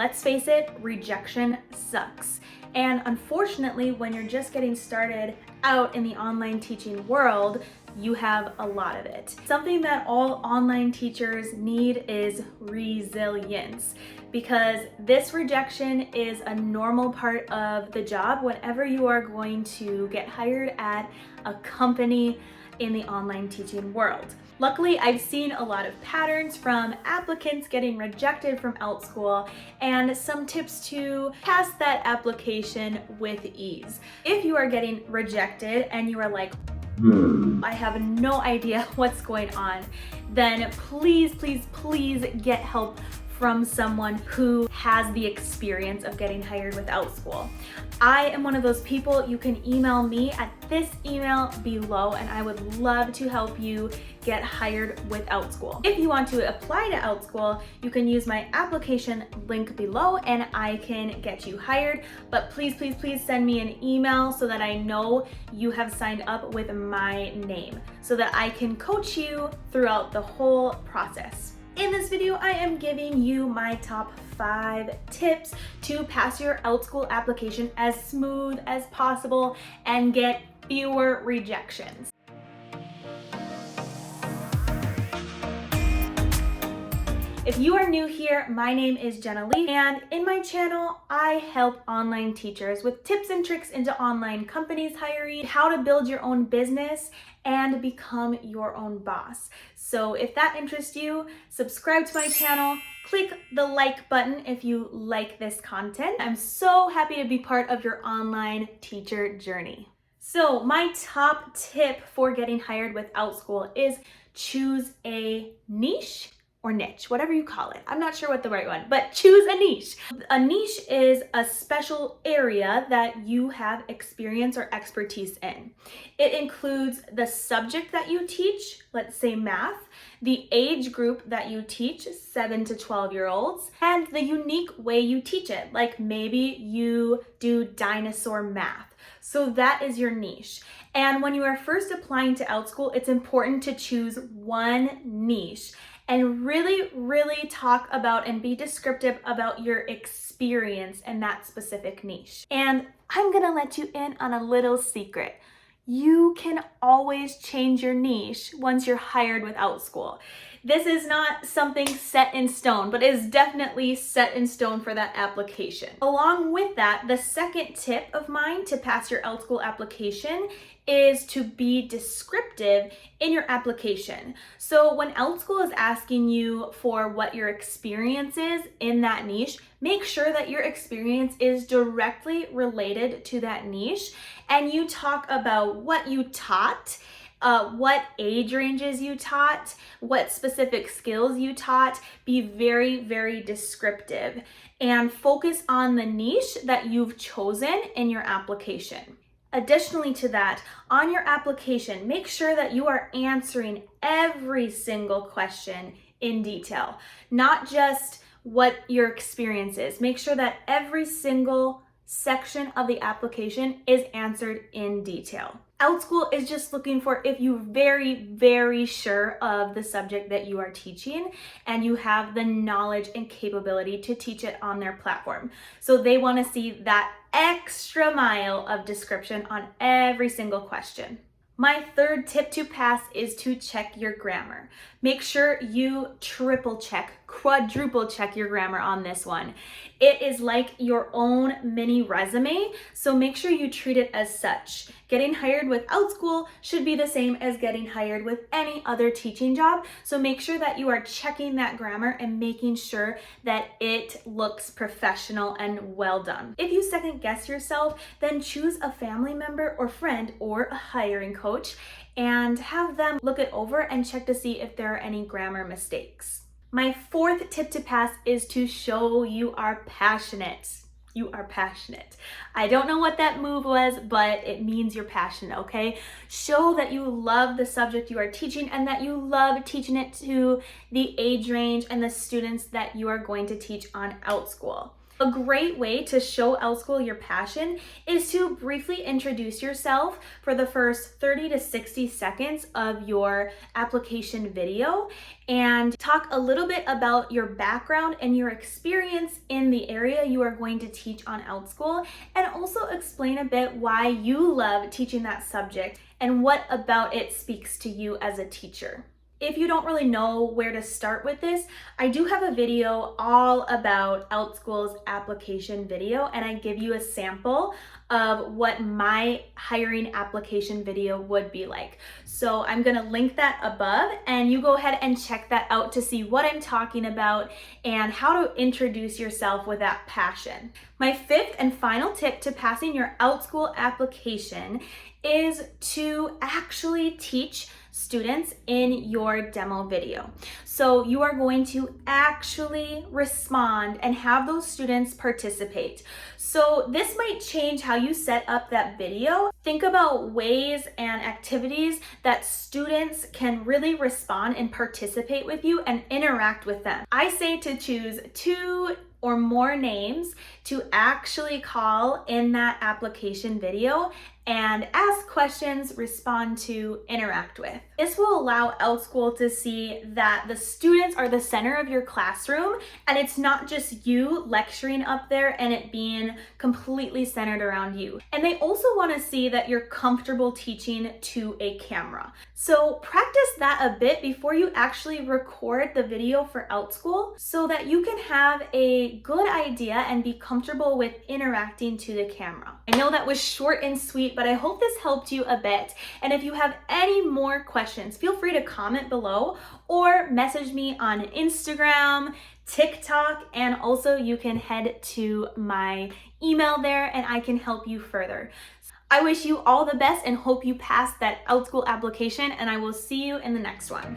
Let's face it, rejection sucks. And unfortunately, when you're just getting started out in the online teaching world, you have a lot of it. Something that all online teachers need is resilience, because this rejection is a normal part of the job whenever you are going to get hired at a company in the online teaching world. Luckily, I've seen a lot of patterns from applicants getting rejected from Outschool and some tips to pass that application with ease. If you are getting rejected and you are like, I have no idea what's going on, then please, please, please get help from someone who has the experience of getting hired with Outschool. I am one of those people. You can email me at this email below and I would love to help you get hired with Outschool. If you want to apply to Outschool, you can use my application link below and I can get you hired. But please, please, please send me an email so that I know you have signed up with my name so that I can coach you throughout the whole process. In this video, I am giving you my top 5 tips to pass your Outschool application as smooth as possible and get fewer rejections. If you are new here, my name is JennaLee, and in my channel, I help online teachers with tips and tricks into online companies hiring, how to build your own business, and become your own boss. So if that interests you, subscribe to my channel, click the like button if you like this content. I'm so happy to be part of your online teacher journey. So my top tip for getting hired with Outschool is choose a niche or niche, whatever you call it. I'm not sure what the right one, but choose a niche. A niche is a special area that you have experience or expertise in. It includes the subject that you teach, let's say math, the age group that you teach, 7 to 12-year-olds, and the unique way you teach it. Like maybe you do dinosaur math. So that is your niche. And when you are first applying to Outschool, it's important to choose one niche and really, really talk about and be descriptive about your experience in that specific niche. And I'm gonna let you in on a little secret. You can always change your niche once you're hired with Outschool. This is not something set in stone, but it is definitely set in stone for that application. Along with that, the second tip of mine to pass your Outschool application is to be descriptive in your application. So when Outschool is asking you for what your experience is in that niche, make sure that your experience is directly related to that niche and you talk about what you taught, what age ranges you taught, what specific skills you taught. Be very, very descriptive and focus on the niche that you've chosen in your application. Additionally to that, on your application, make sure that you are answering every single question in detail, not just what your experience is. Make sure that every single section of the application is answered in detail. Outschool is just looking for if you're very, very sure of the subject that you are teaching and you have the knowledge and capability to teach it on their platform. So they want to see that extra mile of description on every single question. My third tip to pass is to check your grammar. Make sure you triple check, quadruple check your grammar on this one. It is like your own mini resume, so make sure you treat it as such. Getting hired with Outschool should be the same as getting hired with any other teaching job, so make sure that you are checking that grammar and making sure that it looks professional and well done. If you second guess yourself, then choose a family member or friend or a hiring coach and have them look it over and check to see if there are any grammar mistakes. My fourth tip to pass is to show you are passionate. You are passionate. I don't know what that move was, but it means you're passionate, okay? Show that you love the subject you are teaching and that you love teaching it to the age range and the students that you are going to teach on Outschool. A great way to show Outschool your passion is to briefly introduce yourself for the first 30 to 60 seconds of your application video and talk a little bit about your background and your experience in the area you are going to teach on Outschool, and also explain a bit why you love teaching that subject and what about it speaks to you as a teacher. If you don't really know where to start with this, I do have a video all about Outschool's application video, and I give you a sample of what my hiring application video would be like. So I'm gonna link that above, and you go ahead and check that out to see what I'm talking about and how to introduce yourself with that passion. My fifth and final tip to passing your Outschool application is to actually teach students in your demo video. So you are going to actually respond and have those students participate. So this might change how you set up that video. Think about ways and activities that students can really respond and participate with you and interact with them. I say to choose 2 or more names to actually call in that application video and ask questions, respond to, interact with. This will allow Outschool to see that the students are the center of your classroom and it's not just you lecturing up there and it being completely centered around you. And they also want to see that you're comfortable teaching to a camera. So practice that a bit before you actually record the video for Outschool so that you can have a good idea and be comfortable with interacting to the camera. I know that was short and sweet, but I hope this helped you a bit. And if you have any more questions, feel free to comment below or message me on Instagram, TikTok, and also you can head to my email there and I can help you further. I wish you all the best and hope you pass that Outschool application, and I will see you in the next one.